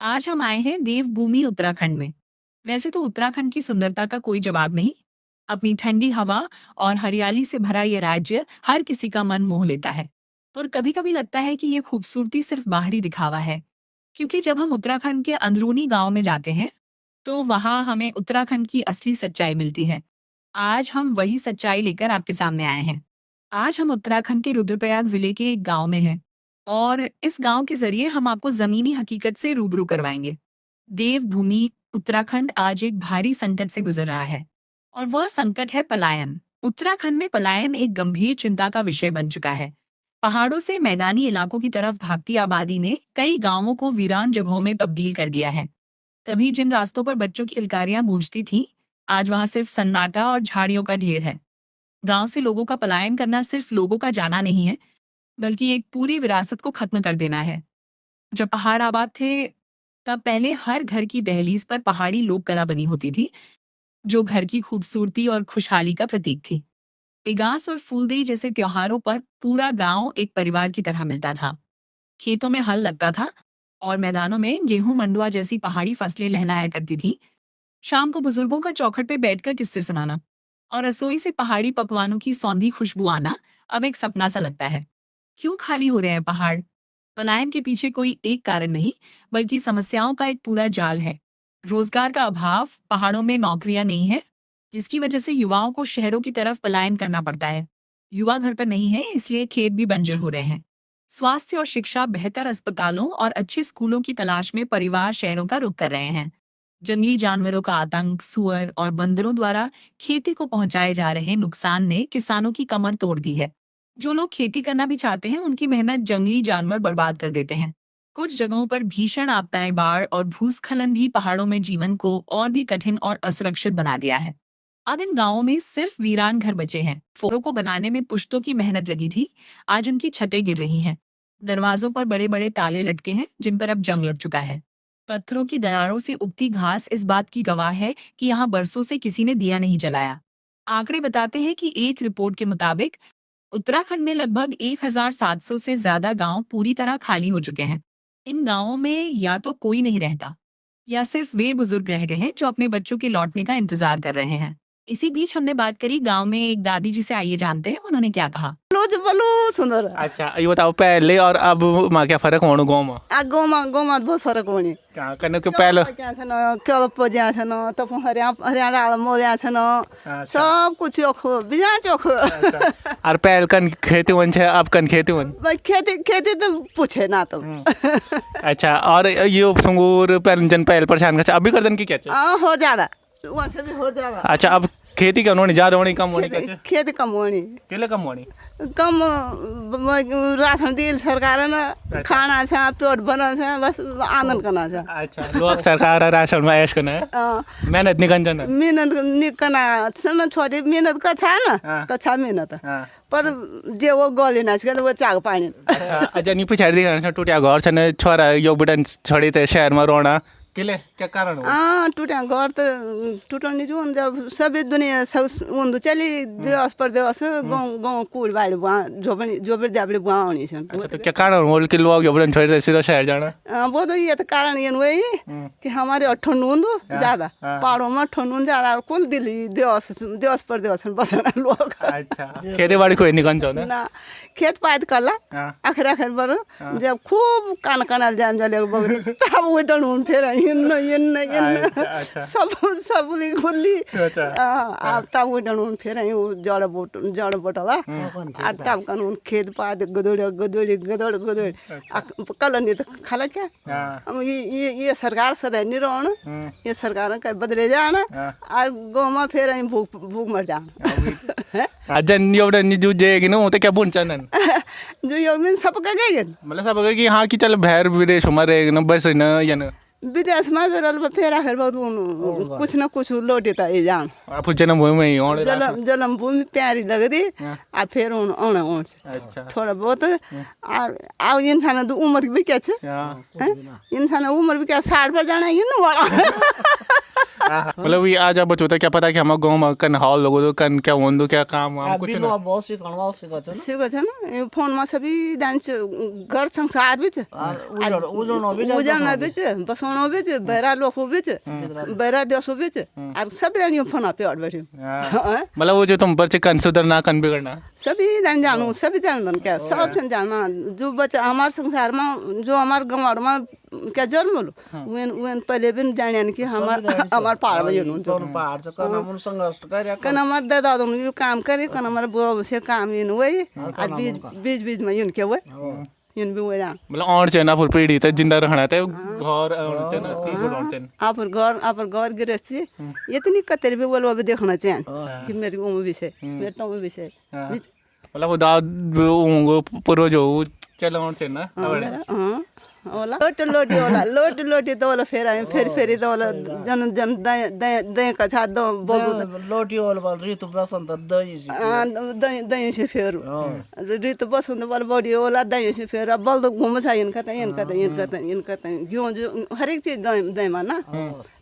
आज हम आए हैं देवभूमि उत्तराखंड में। वैसे तो उत्तराखंड की सुंदरता का कोई जवाब नहीं। अपनी ठंडी हवा और हरियाली से भरा ये राज्य हर किसी का मन मोह लेता है। और कभी-कभी लगता है कि ये खूबसूरती सिर्फ बाहरी दिखावा है, क्योंकि जब हम उत्तराखंड के अंदरूनी गांव में जाते हैं, तो वहां हमें उत्तराखंड की असली सच्चाई मिलती है। आज हम वही सच्चाई लेकर आपके सामने आए हैं। आज हम उत्तराखंड के रुद्रप्रयाग जिले के एक गांव में हैं और इस गांव के जरिए हम आपको जमीनी हकीकत से रूबरू करवाएंगे। देवभूमि उत्तराखंड आज एक भारी संकट से गुजर रहा है और वह संकट है पलायन। उत्तराखंड में पलायन एक गंभीर चिंता का विषय बन चुका है। पहाड़ों से मैदानी इलाकों की तरफ भागती आबादी ने कई गांवों को वीरान जगहों में तब्दील कर दिया है। तभी जिन रास्तों पर बच्चों की किलकारियां गूंजती थीं, आज वहां सिर्फ सन्नाटा और झाड़ियों का ढेर है। गांव से लोगों का पलायन करना सिर्फ लोगों का जाना नहीं है, बल्कि एक पूरी विरासत को खत्म कर देना है। जब पहाड़ आबाद थे, तब पहले हर घर की दहलीज पर पहाड़ी लोक कला बनी होती थी, जो घर की खूबसूरती और खुशहाली का प्रतीक थी। पेगास और फूलदेई जैसे त्योहारों पर पूरा गांव एक परिवार की तरह मिलता था। खेतों में हल लगता था और मैदानों में गेहूं मंडुआ जैसी पहाड़ी फसलें लहलाया करती थी। शाम को बुजुर्गों का चौखट पे बैठकर किस्से सुनाना और रसोई से पहाड़ी पकवानों की सौंधी खुशबू आना अब एक सपना सा लगता है। क्यों खाली हो रहे हैं पहाड़? पलायन के पीछे कोई एक कारण नहीं, बल्कि समस्याओं का एक पूरा जाल है। रोजगार का अभाव, पहाड़ों में नौकरियां नहीं है, जिसकी वजह से युवाओं को शहरों की तरफ पलायन करना पड़ता है। युवा घर पर नहीं है, इसलिए खेत भी बंजर हो रहे हैं। स्वास्थ्य और शिक्षा, बेहतर अस्पतालों और अच्छे स्कूलों की तलाश में परिवार शहरों का रुख कर रहे हैं। जंगली जानवरों का आतंक, सुअर और बंदरों द्वारा खेती को पहुंचाए जा रहे नुकसान ने किसानों की कमर तोड़ दी है। जो लोग खेती करना भी चाहते हैं, उनकी मेहनत जंगली जानवर बर्बाद कर देते हैं। कुछ जगहों पर भीषण आपदाएं, बाढ़ और भूस्खलन भी पहाड़ों में जीवन को और भी कठिन और असुरक्षित बना दिया है। अब इन गांवों में सिर्फ वीरान घर बचे हैं। फोरों को बनाने में पुश्तों की मेहनत लगी थी, आज उनकी छतें गिर रही हैं। दरवाजों पर बड़े बड़े ताले लटके हैं, जिन पर अब जंग लग चुका है। पत्थरों की दरारों से उगती घास इस बात की गवाह है कि यहाँ बरसों से किसी ने दिया नहीं जलाया। आंकड़े बताते हैं कि एक रिपोर्ट के मुताबिक उत्तराखंड में लगभग 1,700 से ज्यादा गांव पूरी तरह खाली हो चुके हैं। इन गांवों में या तो कोई नहीं रहता, या सिर्फ वे बुजुर्ग रह गए हैं जो अपने बच्चों के लौटने का इंतजार कर रहे हैं। इसी बीच हमने बात करी गांव में एक दादी जी से। आइए जानते हैं उन्होंने क्या कहा। बोलो सुंदर। अच्छा, ये बताओ पहले और अब में क्या फर्क होने गाँव में? गाँव में बहुत फर्क होने। क्या करने के पहले क्या पजा छन तो हरियाणा मोरिया छन सब कुछ चोखो बिना चोखो। और पहले कन खेती वन छे, अब कन खेती वन? खेती खेती तो पूछे ना तो। अच्छा, और ये संगूर पहले जन पहले परेशान कर अभी कर दन की क्या? हो ज्यादा वहाँ से भी हो ज्यादा। अच्छा, अब खेती कम होनी, ज्यादा होनी, कम होनी? खेती कम होनी। केले कम होनी? कम राशन दिल सरकार ने खाना छा पेट बना छा बस आनंद करना छा। अच्छा, लोग सरकार राशन में ऐश करना है, मेहनत नहीं करना। मेहनत नहीं करना छन, छोटी मेहनत का छा ना, कच्छा मेहनत पर जे वो गले ना छ वो चाग पानी। अच्छा, नहीं पछाड़ी देखा टूटिया घर छन, छोरा यो बुटन छोड़ी ते शहर में रोना केले क्या कारण हो? टूटा घर तो टूटने जो जब सभी दुनिया सब उन चली दिवस पर दिवस गाँव गाँव कूड़ बाड़ी बुआ जो भी जाबड़ी बुआ होनी छन। अच्छा, तो क्या कारण हो कि लोग योबड़न छोड़ दे सीधा शहर जाना? वो तो ये तो कारण ये वही कि हमारे ठंड ज्यादा पहाड़ों में ठंड ज्यादा और कुल दिल्ली दिवस पर दिवस बसना लोग। अच्छा, खेती बाड़ी कोई नहीं कर ना खेत पात करला आखिर आखिर पर जब खूब कान कानल जाम जले तब वो टन फिर सब खुली अब तब वो डन फिर जड़ बोटला और तब कानून खेत पात गदोड़ कल नहीं तो खाला क्या। ये सरकार सदा नहीं रहना, ये सरकार का बदले जाना और गाँव में फिर भूख मर जाना। जन यो जो जेगी ना तो क्या बुन चनन जो यो में सब का गए मतलब सब कि हाँ कि चल बाहर विदेश में रहे ना बस ना या ना विदेश में फिर आखिर बहुत कुछ न कुछ लौटेता ये जान। आप जन्मभूमि में ही जन्मभूमि प्यारी लगती आ फिर अच्छा थोड़ा बहुत आ इंसान तो उम्र भी क्या इंसान उम्र भी क्या 60 पर जाना ये ना मतलब ये आज अब बचोता क्या पता कि हम गाँव में कन हाल लोगो तो कन क्या वंदो क्या काम वाम कुछ ना बहुत सिकाउनु सिकाउँछ न सिको छ न यो फोनमा सबै जान्छ घर संसार बिच उजन बिच बसाउन बिच बहरा लोग बिच बहरा देश बिच और सब जान यो फोन पे अड़ बैठे मतलब वो जो तुम पर से कन सुधरना कन बिगड़ना सभी जान जानू सभी जान क्या सब जन जानना जो बच्चा हमारे संसार में जो हमारे गाँव में क्या जन्म लो wen पहले भी जाने कि हमार पहाड़ में यूँ पहाड छ कनामुन संघर्ष गरे कन हमार दादा दोनों यो काम करे कन हमारे बुआ से काम यूँ वही और बीच बीच में यूँ क्या हुए यूँ भी हुए जान मतलब और चेना फिर पीढ़ी तक जिंदा रहना था घर और चेना की बोल और चेना आप घर गृहस्थी ये तो नहीं कतेर भी बोलो अभी देखना चाहिए कि मेरी उम्र भी से मेरे तो उम्र भी से मतलब वो दाद वो पूर्वज हो चलो और चेना ओला लोट लोटी तो ओला फेरी तो ओला जन जन दय का छात दो बोल लोटी ओल बल ऋतु बसंत दही दय से फेर ऋतु बसंत बल बॉडी ओला दय से फेर बल तो घूम छ इनका क्यों जो हर एक चीज दय माना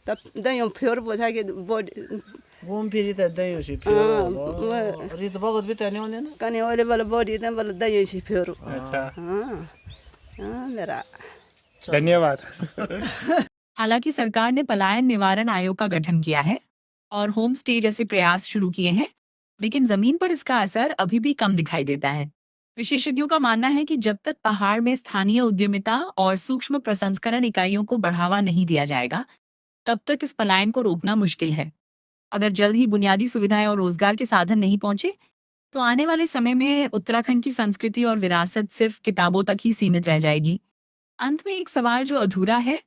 तब दय फेर बोझा के बॉडी घूम फिरी त दही से ऋतु भगत भी तने होने ना कने ओले बल बॉडी त बल दय से फेर अच्छा हां मेरा धन्यवाद। हालांकि सरकार ने पलायन निवारण आयोग का गठन किया है और होम स्टे जैसे प्रयास शुरू किए हैं, लेकिन जमीन पर इसका असर अभी भी कम दिखाई देता है। विशेषज्ञों का मानना है कि जब तक पहाड़ में स्थानीय उद्यमिता और सूक्ष्म प्रसंस्करण इकाइयों को बढ़ावा नहीं दिया जाएगा, तब तक इस पलायन को रोकना मुश्किल है। अगर जल्द ही बुनियादी सुविधाएं और रोजगार के साधन नहीं पहुंचे, तो आने वाले समय में उत्तराखंड की संस्कृति और विरासत सिर्फ किताबों तक ही सीमित रह जाएगी। अंत में एक सवाल जो अधूरा है,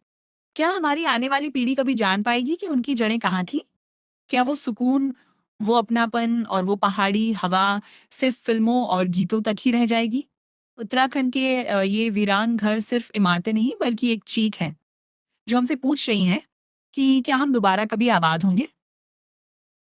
क्या हमारी आने वाली पीढ़ी कभी जान पाएगी कि उनकी जड़ें कहाँ थी? क्या वो सुकून, वो अपनापन और वो पहाड़ी हवा सिर्फ फिल्मों और गीतों तक ही रह जाएगी? उत्तराखंड के ये वीरान घर सिर्फ इमारतें नहीं बल्कि एक चीख है जो हमसे पूछ रही हैं कि क्या हम दोबारा कभी आबाद होंगे?